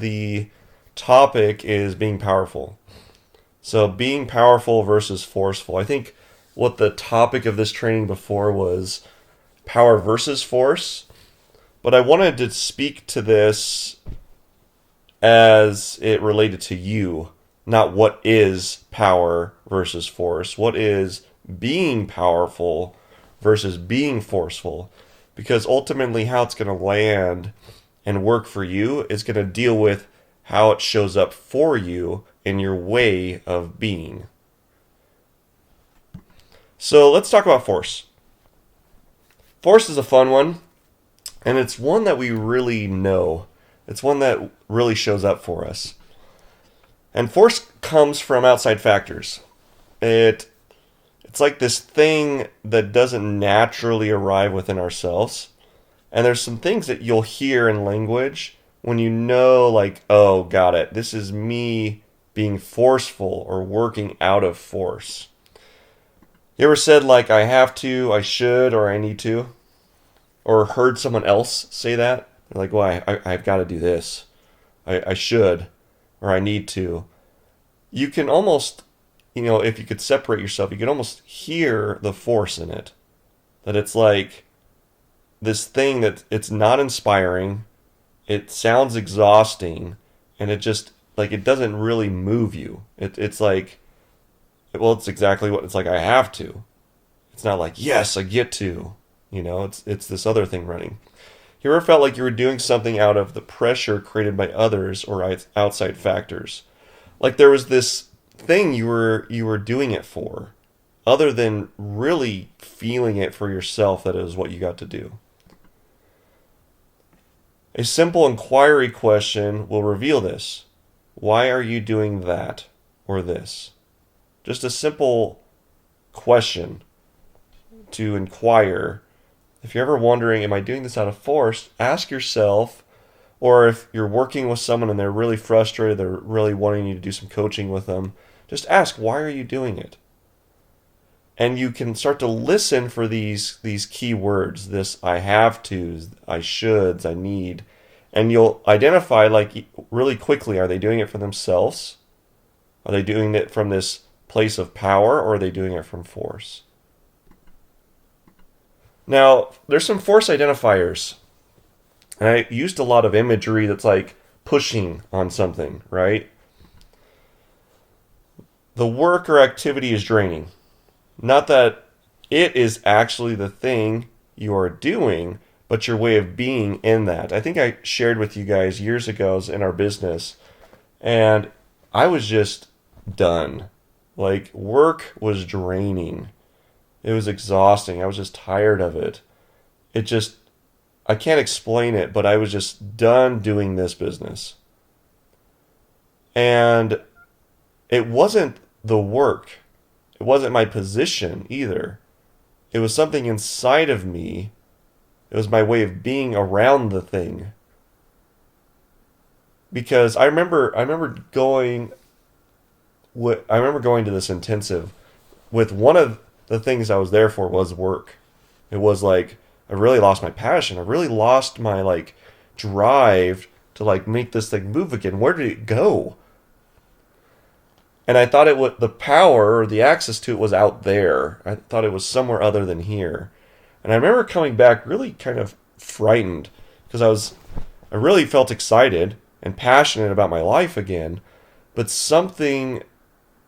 the topic is being powerful. So being powerful versus forceful. I think what the topic of this training before was power versus force, but I wanted to speak to this as it related to you, not what is power versus force. What is being powerful versus being forceful? Because ultimately, how it's going to land and work for you is going to deal with how it shows up for you in your way of being. So let's talk about force. Force is a fun one, and it's one that we really know. It's one that really shows up for us. And force comes from outside factors. It's like this thing that doesn't naturally arrive within ourselves. And there's some things that you'll hear in language when you know, like, oh, got it. This is me being forceful or working out of force. You ever said, like, I have to, I should, or I need to? Or heard someone else say that? Like, well, I've got to do this. I should, or I need to. You can almost, if you could separate yourself, you could almost hear the force in it. That it's like this thing that it's not inspiring, it sounds exhausting, and it just, like, it doesn't really move you. It's like, well, it's exactly what, it's like, I have to. It's not like, yes, I get to. It's this other thing running. You ever felt like you were doing something out of the pressure created by others or outside factors? Like there was this thing you were doing it for, other than really feeling it for yourself that it was what you got to do. A simple inquiry question will reveal this. Why are you doing that or this? Just a simple question to inquire. If you're ever wondering, am I doing this out of force? Ask yourself, or if you're working with someone and they're really frustrated, they're really wanting you to do some coaching with them, just ask, why are you doing it? And you can start to listen for these key words, this I have to, I shoulds, I need. And you'll identify, like, really quickly, are they doing it for themselves? Are they doing it from this place of power, or are they doing it from force? Now, there's some force identifiers. And I used a lot of imagery that's like pushing on something, right? The work or activity is draining. Not that it is actually the thing you are doing, but your way of being in that. I think I shared with you guys years ago in our business, and I was just done. Like, work was draining. It was exhausting. I was just tired of it. I can't explain it, but I was just done doing this business. And it wasn't the work. It wasn't my position either. It was something inside of me. It was my way of being around the thing. Because I remember going to this intensive with one of the things I was there for was work. It was like, I really lost my passion. I really lost my, like, drive to, like, make this thing move again. Where did it go? And I thought the power or the access to it was out there. I thought it was somewhere other than here. And I remember coming back really kind of frightened because I really felt excited and passionate about my life again. But something,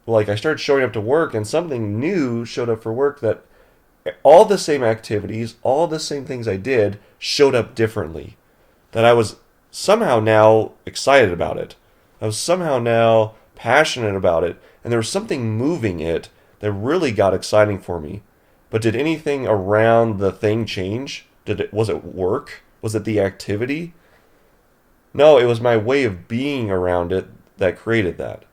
like, I started showing up to work and something new showed up for work, that all the same activities, all the same things I did showed up differently. That I was somehow now excited about it. I was somehow now passionate about it. And there was something moving it that really got exciting for me. But did anything around the thing change? Was it work? Was it the activity? No, it was my way of being around it that created that.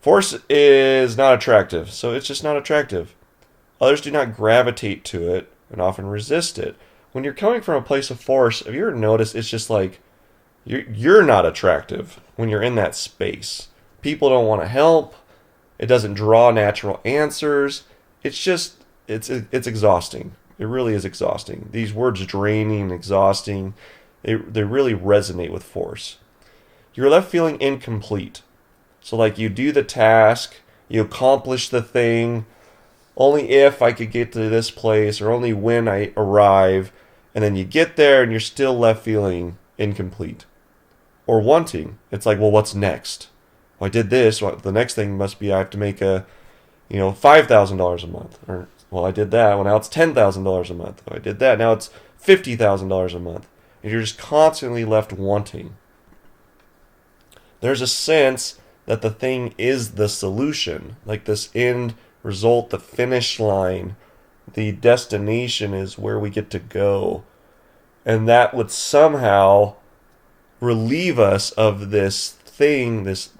Force is not attractive, so it's just not attractive. Others do not gravitate to it and often resist it. When you're coming from a place of force, have you ever noticed it's just like you're not attractive when you're in that space? People don't want to help. It doesn't draw natural answers. It's exhausting. It really is exhausting. These words, draining, exhausting, They really resonate with force. You're left feeling incomplete. So like you do the task, you accomplish the thing, only if I could get to this place or only when I arrive, and then you get there and you're still left feeling incomplete or wanting. It's like, well, what's next? Well, I did this. Well, the next thing must be I have to make $5,000 a month. Or, well, I did that. Well, now it's $10,000 a month. Oh, I did that. Now it's $50,000 a month. And you're just constantly left wanting. There's a sense that the thing is the solution. Like this end result, the finish line, the destination is where we get to go. And that would somehow relieve us of this thing, this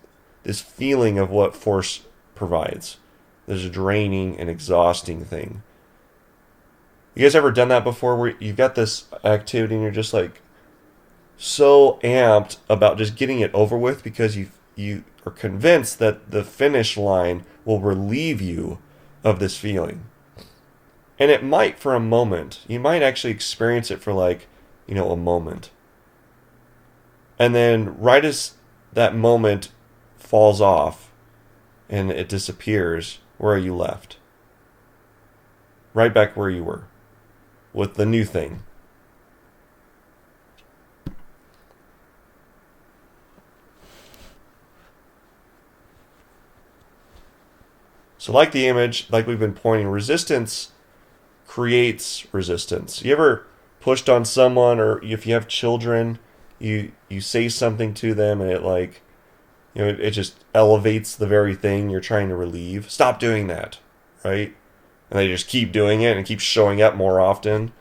feeling of what force provides. This draining and exhausting thing. You guys ever done that before where you've got this activity and you're just like so amped about just getting it over with because you are convinced that the finish line will relieve you of this feeling? And it might for a moment. You might actually experience it for a moment. And then right as that moment falls off and it disappears, where are you left? Right back where you were with the new thing. So like the image, like we've been pointing, resistance creates resistance. You ever pushed on someone, or if you have children, you say something to them and it just elevates the very thing you're trying to relieve. Stop doing that, right? And they just keep doing it and keep showing up more often.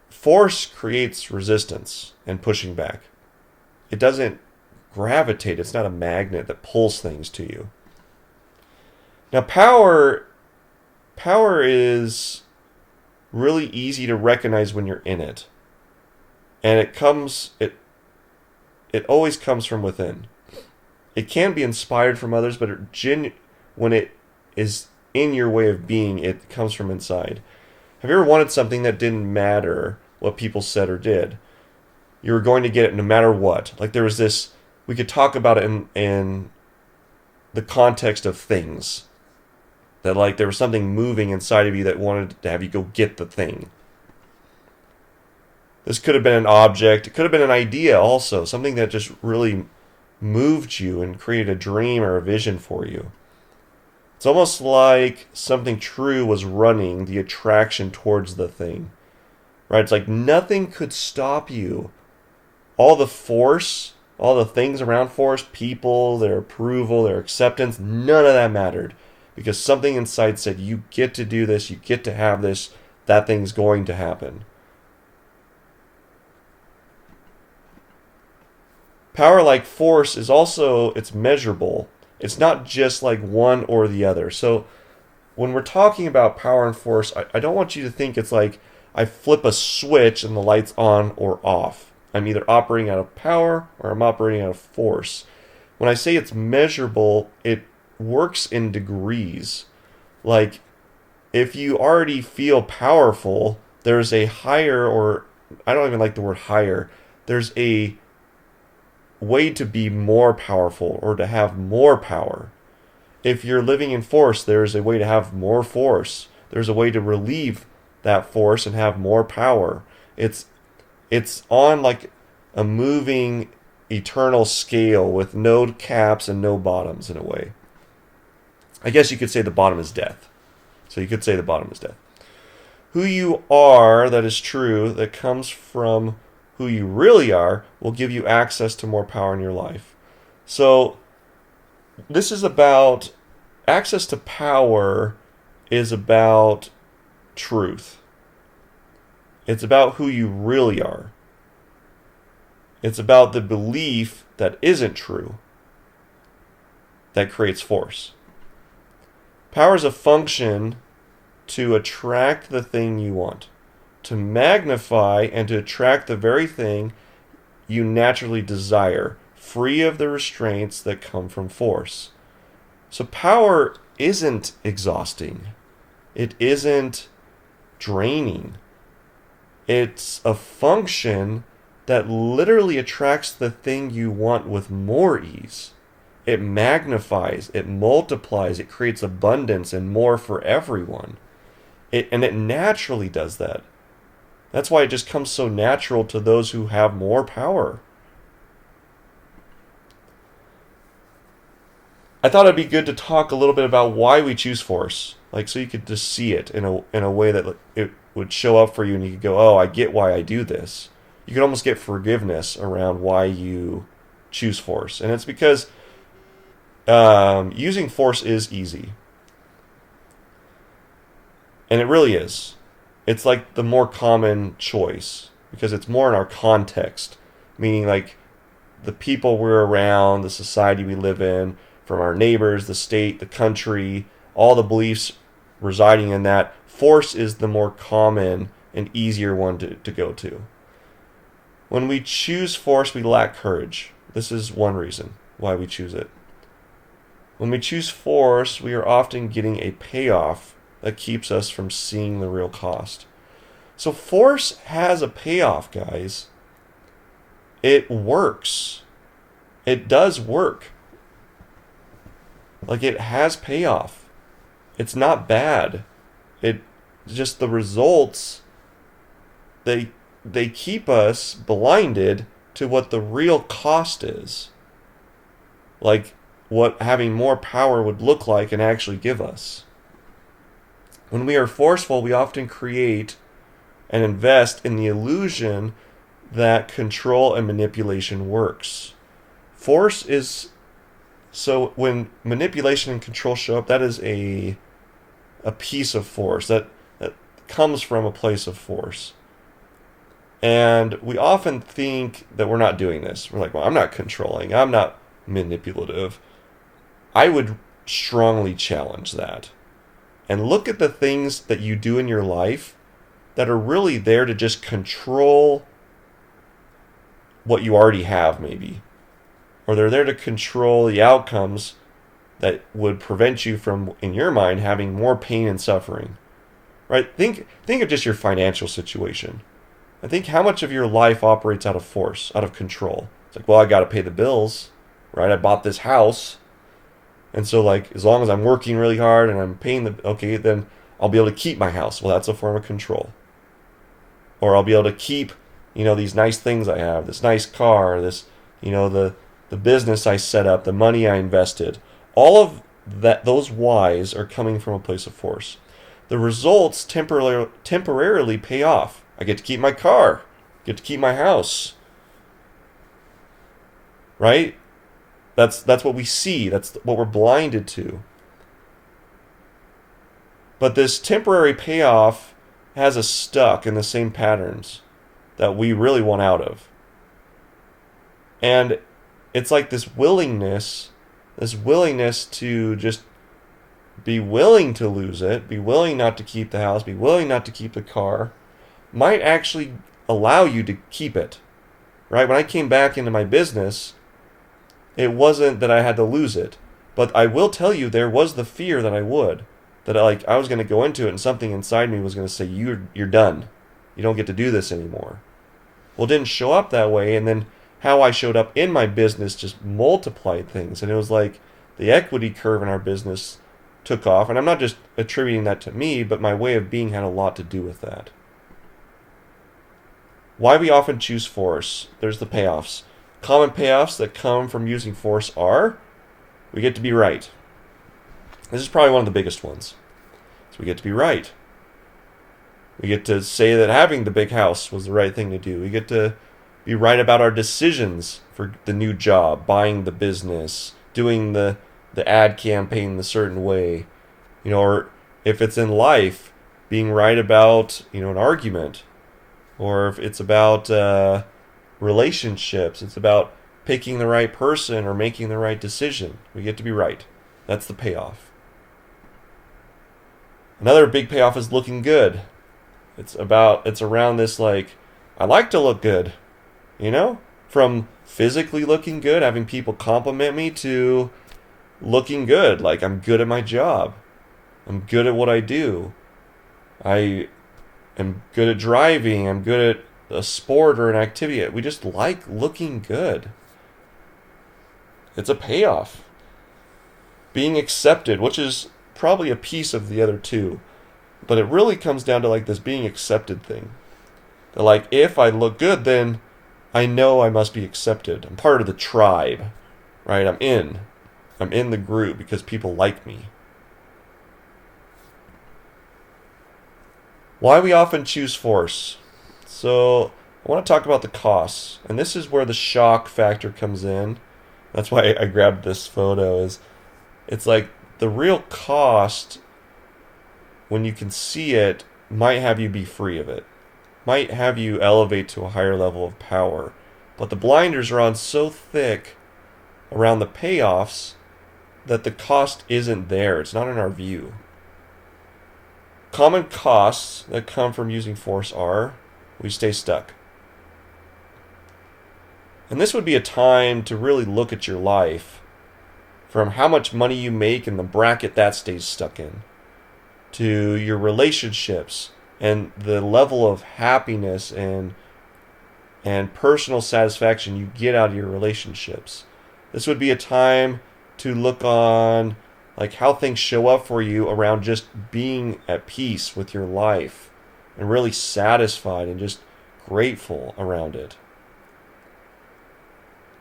Force creates resistance and pushing back. It doesn't gravitate. It's not a magnet that pulls things to you. Now, power is really easy to recognize when you're in it. And it always comes from within. It can be inspired from others, but when it is in your way of being, it comes from inside. Have you ever wanted something that didn't matter what people said or did? You were going to get it no matter what. Like there was this, we could talk about it in the context of things. That like there was something moving inside of you that wanted to have you go get the thing. This could have been an object. It could have been an idea also. Something that just really moved you and created a dream or a vision for you. It's almost like something true was running the attraction towards the thing. Right? It's like nothing could stop you. All the force, all the things around force, people, their approval, their acceptance, none of that mattered. Because something inside said, you get to do this, you get to have this, that thing's going to happen. Power like force is also, it's measurable. It's not just like one or the other. So when we're talking about power and force, I don't want you to think it's like I flip a switch and the light's on or off. I'm either operating out of power or I'm operating out of force. When I say it's measurable, it works in degrees. Like if you already feel powerful, there's a higher, or I don't even like the word higher, there's a way to be more powerful or to have more power. If you're living in force, there's a way to have more force. There's a way to relieve that force and have more power. It's on like a moving eternal scale with no caps and no bottoms in a way. I guess you could say the bottom is death. So you could say the bottom is death. Who you are, that is true, that comes from who you really are, will give you access to more power in your life. So this is about, access to power is about truth. It's about who you really are. It's about the belief that isn't true that creates force. Power is a function to attract the thing you want, to magnify and to attract the very thing you naturally desire, free of the restraints that come from force. So power isn't exhausting. It isn't draining. It's a function that literally attracts the thing you want with more ease. It magnifies, it multiplies, it creates abundance and more for everyone. And it naturally does that. That's why it just comes so natural to those who have more power. I thought it'd be good to talk a little bit about why we choose force. Like, so you could just see it in a way that it would show up for you and you could go, oh, I get why I do this. You could almost get forgiveness around why you choose force. And it's because using force is easy. And it really is. It's like the more common choice because it's more in our context, meaning like the people we're around, the society we live in, from our neighbors, the state, the country, all the beliefs residing in that. Force is the more common and easier one to go to. When we choose force, we lack courage. This is one reason why we choose it. When we choose force, we are often getting a payoff that keeps us from seeing the real cost. So force has a payoff, guys. It works. It does work. Like, it has payoff. It's not bad. It just, the results, they keep us blinded to what the real cost is. Like what having more power would look like and actually give us. When we are forceful, we often create and invest in the illusion that control and manipulation works. Force is, so when manipulation and control show up, that is a piece of force that comes from a place of force. And we often think that we're not doing this. We're like, well, I'm not controlling. I'm not manipulative. I would strongly challenge that. And look at the things that you do in your life that are really there to just control what you already have, maybe. Or they're there to control the outcomes that would prevent you from, in your mind, having more pain and suffering. Right? Think of just your financial situation. I think how much of your life operates out of force, out of control. It's like, well, I got to pay the bills, right? I bought this house. And so, like, as long as I'm working really hard and I'm paying then I'll be able to keep my house. Well, that's a form of control. Or I'll be able to keep, these nice things I have, this nice car, this, the business I set up, the money I invested. All of that, those whys are coming from a place of force. The results temporarily pay off. I get to keep my car, get to keep my house. Right? That's what we see. That's what we're blinded to. But this temporary payoff has us stuck in the same patterns that we really want out of. And it's like this willingness to just be willing to lose it, be willing not to keep the house, be willing not to keep the car, might actually allow you to keep it. Right? When I came back into my business, it wasn't that I had to lose it. But I will tell you, there was the fear that I would. That I was going to go into it and something inside me was going to say, you're done. You don't get to do this anymore. Well, it didn't show up that way. And then how I showed up in my business just multiplied things. And it was like the equity curve in our business took off. And I'm not just attributing that to me, but my way of being had a lot to do with that. Why we often choose force. There's the payoffs. Common payoffs that come from using force are, we get to be right. This is probably one of the biggest ones. So we get to be right. We get to say that having the big house was the right thing to do. We get to be right about our decisions for the new job, buying the business, doing the ad campaign the certain way. Or if it's in life, being right about, an argument. Or if it's about relationships, it's about picking the right person or making the right decision. We get to be right. That's the payoff. Another big payoff is looking good. It's around this, like, I like to look good, from physically looking good, having people compliment me, to looking good. Like, I'm good at my job. I'm good at what I do. I am good at driving. I'm good at a sport or an activity. We just like looking good. It's a payoff. Being accepted, which is probably a piece of the other two. But it really comes down to like this being accepted thing. That like, if I look good, then I know I must be accepted. I'm part of the tribe, right? I'm in the group because people like me. Why we often choose force. So I want to talk about the costs. And this is where the shock factor comes in. That's why I grabbed this photo. It's like the real cost, when you can see it, might have you be free of it. Might have you elevate to a higher level of power. But the blinders are on so thick around the payoffs that the cost isn't there. It's not in our view. Common costs that come from using force are we stay stuck. And this would be a time to really look at your life from how much money you make and the bracket that stays stuck in, to your relationships and the level of happiness and personal satisfaction you get out of your relationships. This would be a time to look on like how things show up for you around just being at peace with your life and really satisfied and just grateful around it.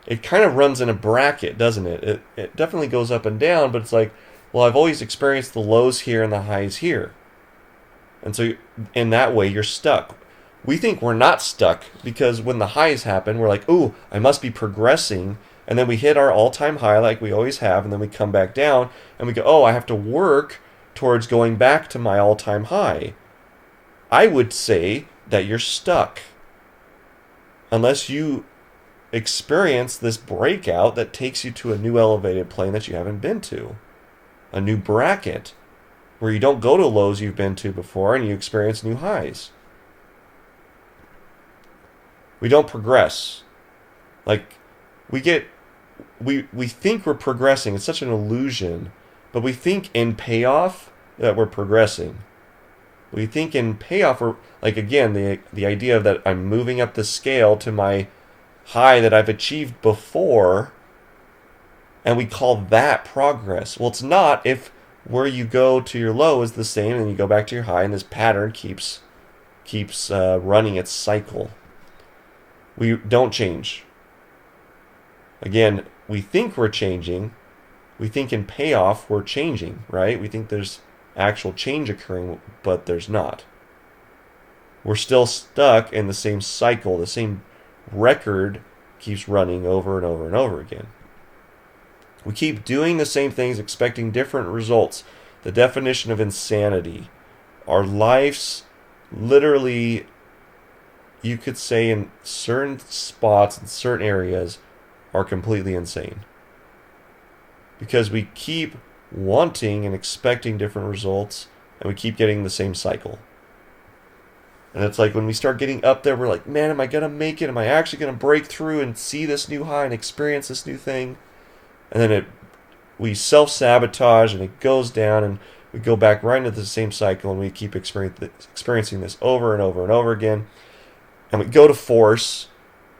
It kind of runs in a bracket, doesn't it? It definitely goes up and down, but it's like, well, I've always experienced the lows here and the highs here. And so in that way, you're stuck. We think we're not stuck because when the highs happen, we're like, ooh, I must be progressing. And then we hit our all-time high like we always have, and then we come back down, and we go, oh, I have to work towards going back to my all-time high. I would say that you're stuck unless you experience this breakout that takes you to a new elevated plane that you haven't been to. A new bracket where you don't go to lows you've been to before and you experience new highs. We don't progress. Like, we think we're progressing. It's such an illusion. But we think in payoff that we're progressing. We think in payoff, we're, like, again, the idea of that I'm moving up the scale to my high that I've achieved before, and we call that progress. Well, it's not if where you go to your low is the same and you go back to your high, and this pattern keeps running its cycle. We don't change. Again, we think we're changing. We think in payoff we're changing, right? We think there's actual change occurring, but there's not. We're still stuck in the same cycle. The same record keeps running over and over and over again. We keep doing the same things, expecting different results. The definition of insanity. Our lives, literally, you could say in certain spots, in certain areas, are completely insane. Because we keep wanting and expecting different results, and we keep getting the same cycle. And it's like when we start getting up there, we're like, man, am I going to make it? Am I actually going to break through and see this new high and experience this new thing? And then we self-sabotage, and it goes down, and we go back right into the same cycle, and we keep experiencing this over and over and over again. And we go to force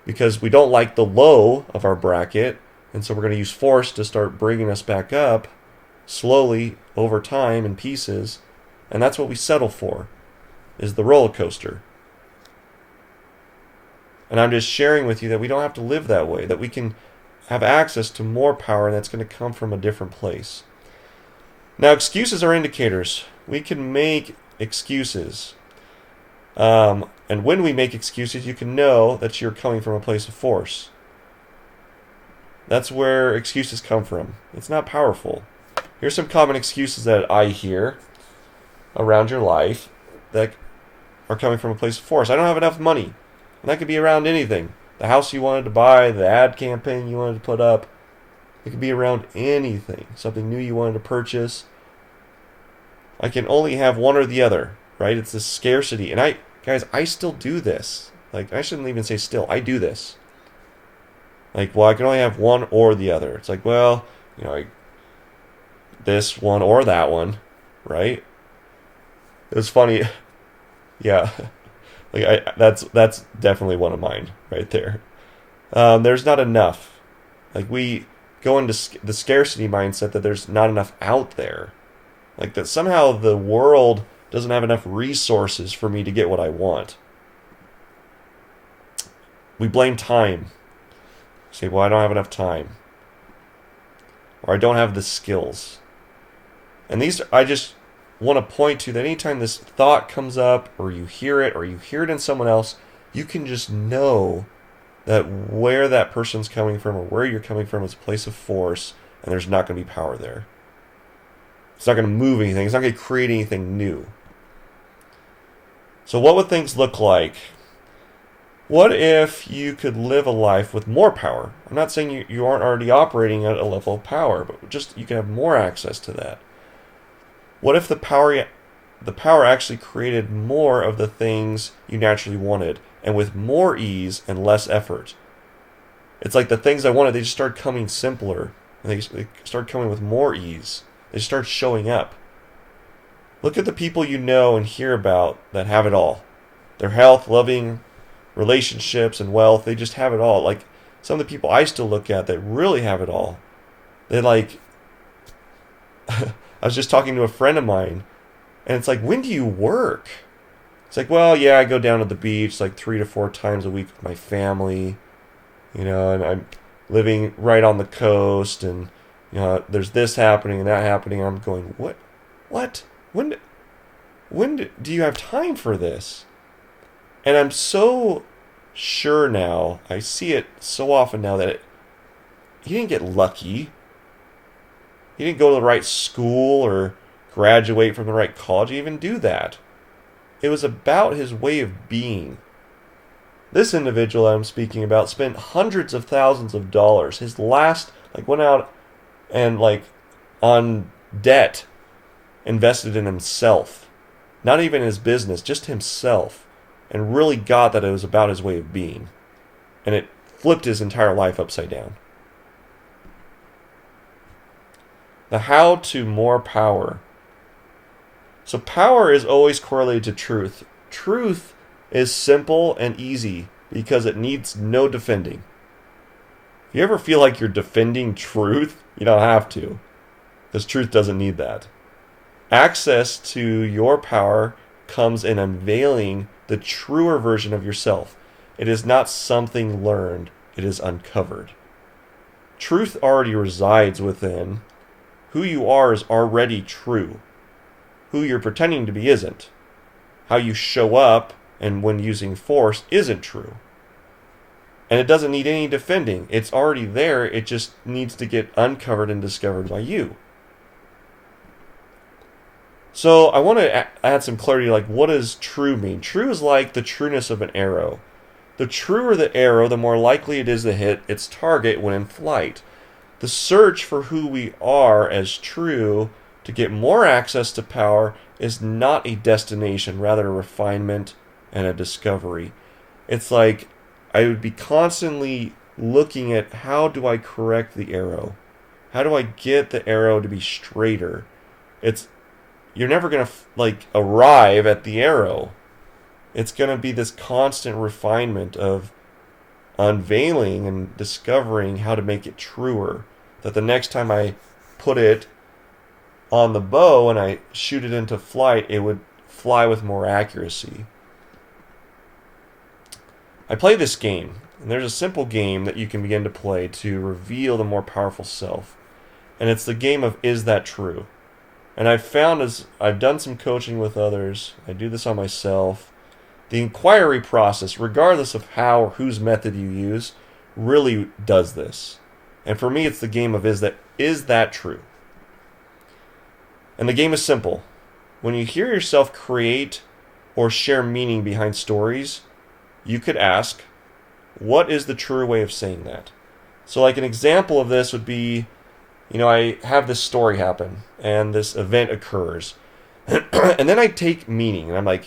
because we don't like the low of our bracket, and so we're going to use force to start bringing us back up slowly over time in pieces. And that's what we settle for, is the roller coaster. And I'm just sharing with you that we don't have to live that way, that we can have access to more power, and that's going to come from a different place. Now, excuses are indicators. We can make excuses. And when we make excuses, you can know that you're coming from a place of force. That's where excuses come from. It's not powerful. Here's some common excuses that I hear around your life that are coming from a place of force. I don't have enough money. And that could be around anything. The house you wanted to buy, the ad campaign you wanted to put up. It could be around anything. Something new you wanted to purchase. I can only have one or the other, right? It's this scarcity. And I still do this. Like, I shouldn't even say still. I do this. Like, well, I can only have one or the other. It's like, well, this one or that one, right? It was funny. Yeah. That's definitely one of mine right there. There's not enough. Like we go into the scarcity mindset that there's not enough out there. Like that somehow the world doesn't have enough resources for me to get what I want. We blame time. Say, well, I don't have enough time. Or I don't have the skills. And these, I just want to point to that anytime this thought comes up, or you hear it in someone else, you can just know that where that person's coming from or where you're coming from is a place of force, and there's not going to be power there. It's not going to move anything. It's not going to create anything new. So what would things look like? What if you could live a life with more power? I'm not saying you aren't already operating at a level of power, but just you can have more access to that. What if the power actually created more of the things you naturally wanted, and with more ease and less effort? It's like the things I wanted, they just started coming simpler, and they started coming with more ease. They start showing up. Look at the people you know and hear about that have it all. Their health, loving, relationships, and wealth, they just have it all. Like some of the people I still look at that really have it all. They like... I was just talking to a friend of mine, and it's like, when do you work? It's like, well, yeah, I go down to the beach like 3 to 4 times a week with my family, and I'm living right on the coast, and there's this happening and that happening. I'm going, what? When do you have time for this? And I'm so sure now, I see it so often now that he didn't get lucky. He didn't go to the right school or graduate from the right college. He didn't even do that. It was about his way of being. This individual I'm speaking about spent hundreds of thousands of dollars. His last, went out and, on debt, invested in himself. Not even his business, just himself. And really got that it was about his way of being. And it flipped his entire life upside down. The how to more power. So power is always correlated to truth. Truth is simple and easy because it needs no defending. If you ever feel like you're defending truth, you don't have to, because truth doesn't need that. Access to your power comes in unveiling the truer version of yourself. It is not something learned, it is uncovered. Truth already resides within. Who you are is already true. Who you're pretending to be isn't. How you show up and when using force isn't true. And it doesn't need any defending. It's already there. It just needs to get uncovered and discovered by you. So I want to add some clarity, what does true mean? True is like the trueness of an arrow. The truer the arrow, the more likely it is to hit its target when in flight. The search for who we are as true to get more access to power is not a destination, rather a refinement and a discovery. It's like I would be constantly looking at how do I correct the arrow? How do I get the arrow to be straighter? You're never going to arrive at the arrow. It's going to be this constant refinement of unveiling and discovering how to make it truer, that the next time I put it on the bow and I shoot it into flight, it would fly with more accuracy. I play this game, and there's a simple game that you can begin to play to reveal the more powerful self, and it's the game of Is That True? And I've found, as I've done some coaching with others, I do this on myself, the inquiry process, regardless of how or whose method you use, really does this. And for me, it's the game of is that true? And the game is simple. When you hear yourself create or share meaning behind stories, you could ask, what is the truer way of saying that? So an example of this would be, I have this story happen, and this event occurs. And then I take meaning, and I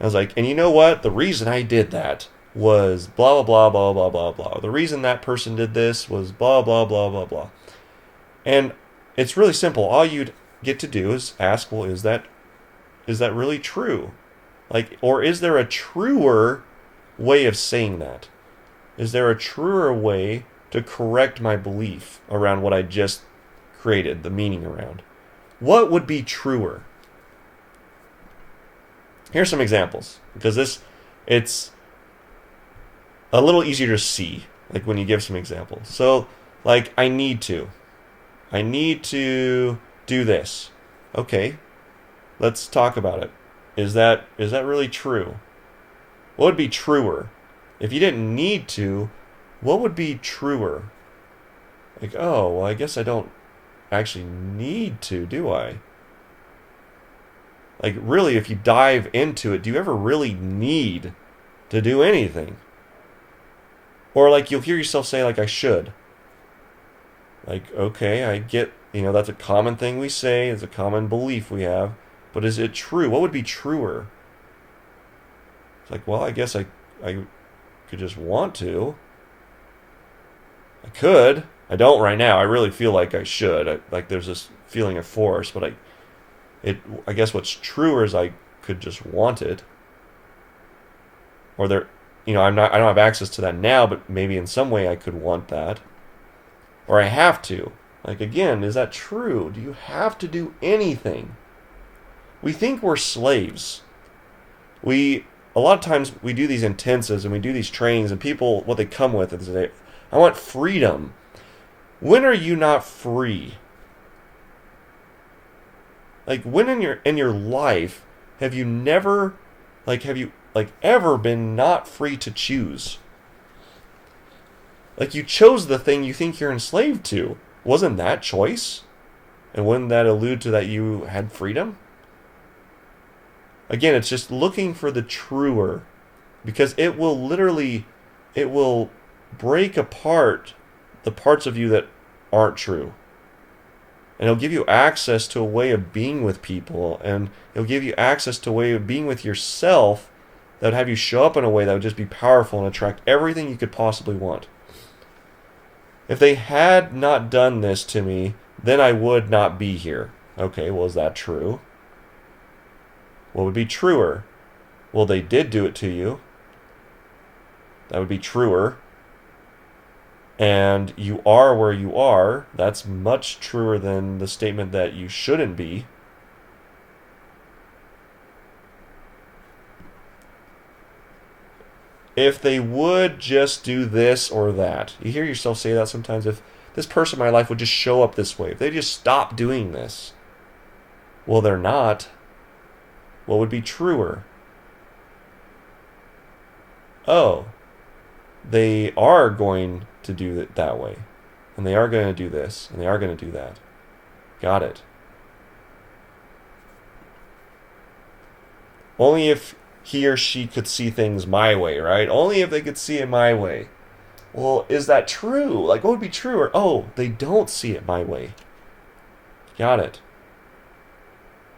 was like, and you know what? The reason I did that was blah, blah, blah, blah, blah, blah, blah. The reason that person did this was blah, blah, blah, blah, blah. And it's really simple. All you'd get to do is ask, well, is that really true? Like, or is there a truer way of saying that? Is there a truer way to correct my belief around what I just created, the meaning around? What would be truer? Here's some examples, because it's a little easier to see, like when you give some examples. So, like, I need to do this. Okay, let's talk about it. Is that really true? What would be truer? If you didn't need to, what would be truer? Like, oh, well, I guess I don't actually need to, do I? Like, really, if you dive into it, do you ever really need to do anything? Or, like, you'll hear yourself say, like, I should. Like, okay, I get, that's a common thing we say, it's a common belief we have, but is it true? What would be truer? It's like, well, I guess I could just want to. I could. I don't right now. I really feel like I should. Like there's this feeling of force, but I guess what's truer is I could just want it. Or I don't have access to that now, but maybe in some way I could want that. Or I have to. Like, again, is that true? Do you have to do anything? We think we're slaves. A lot of times we do these intensives and we do these trainings, and people, what they come with is I want freedom. When are you not free? Like, when in your life have you never, ever been not free to choose? Like, you chose the thing you think you're enslaved to. Wasn't that choice? And wouldn't that allude to that you had freedom? Again, it's just looking for the truer, because it will break apart the parts of you that aren't true. And it'll give you access to a way of being with people, and it'll give you access to a way of being with yourself that would have you show up in a way that would just be powerful and attract everything you could possibly want. If they had not done this to me, then I would not be here. Okay, well, is that true? What would be truer? Well, they did do it to you. That would be truer. And you are where you are. That's much truer than the statement that you shouldn't be. If they would just do this or that. You hear yourself say that sometimes. If this person in my life would just show up this way. If they just stop doing this. Well, they're not. What would be truer? Oh, they are going to do it that way. And they are going to do this. And they are going to do that. Got it. Only if he or she could see things my way, right? Only if they could see it my way. Well, is that true? Like, what would be truer? Oh, they don't see it my way. Got it.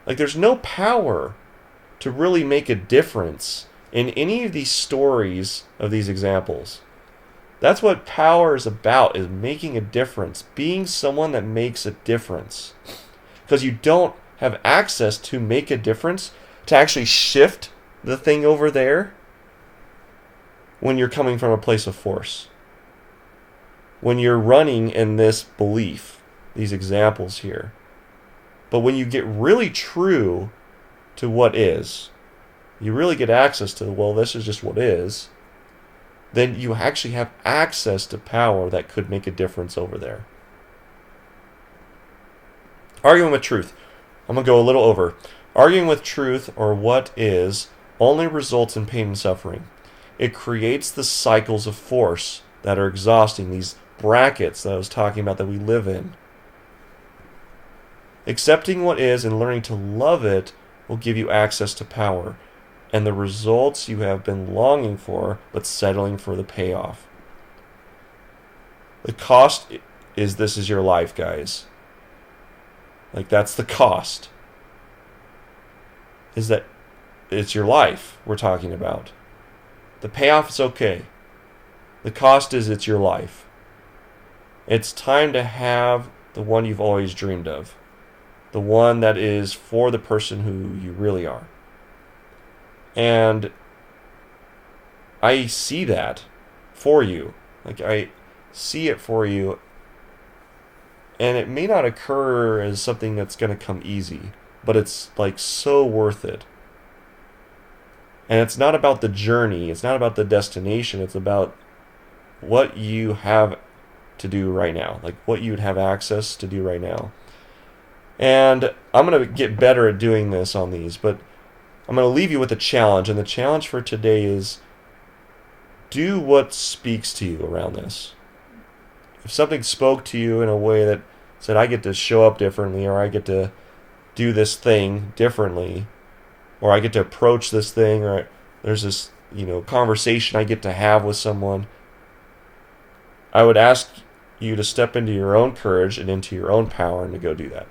Like, there's no power to really make a difference in any of these stories of these examples. That's what power is about, is making a difference. Being someone that makes a difference. Because you don't have access to make a difference, to actually shift the thing over there when you're coming from a place of force. When you're running in this belief, these examples here. But when you get really true to what is, you really get access to, well, this is just what is, then you actually have access to power that could make a difference over there. Arguing with truth. I'm going to go a little over. Arguing with truth, or what is, only results in pain and suffering. It creates the cycles of force that are exhausting, these brackets that I was talking about that we live in. Accepting what is and learning to love it will give you access to power and the results you have been longing for, but settling for the payoff. The cost is this is your life, guys. Like, that's the cost. Is that it's your life we're talking about. The payoff is okay. The cost is it's your life. It's time to have the one you've always dreamed of. The one that is for the person who you really are. And I see that for you. Like, I see it for you. And it may not occur as something that's going to come easy, but it's like so worth it. And it's not about the journey, it's not about the destination, it's about what you have to do right now, like what you would have access to do right now. And I'm going to get better at doing this on these, but I'm going to leave you with a challenge. And the challenge for today is do what speaks to you around this. If something spoke to you in a way that said, I get to show up differently, or I get to do this thing differently, or I get to approach this thing, or there's this, conversation I get to have with someone, I would ask you to step into your own courage and into your own power and to go do that.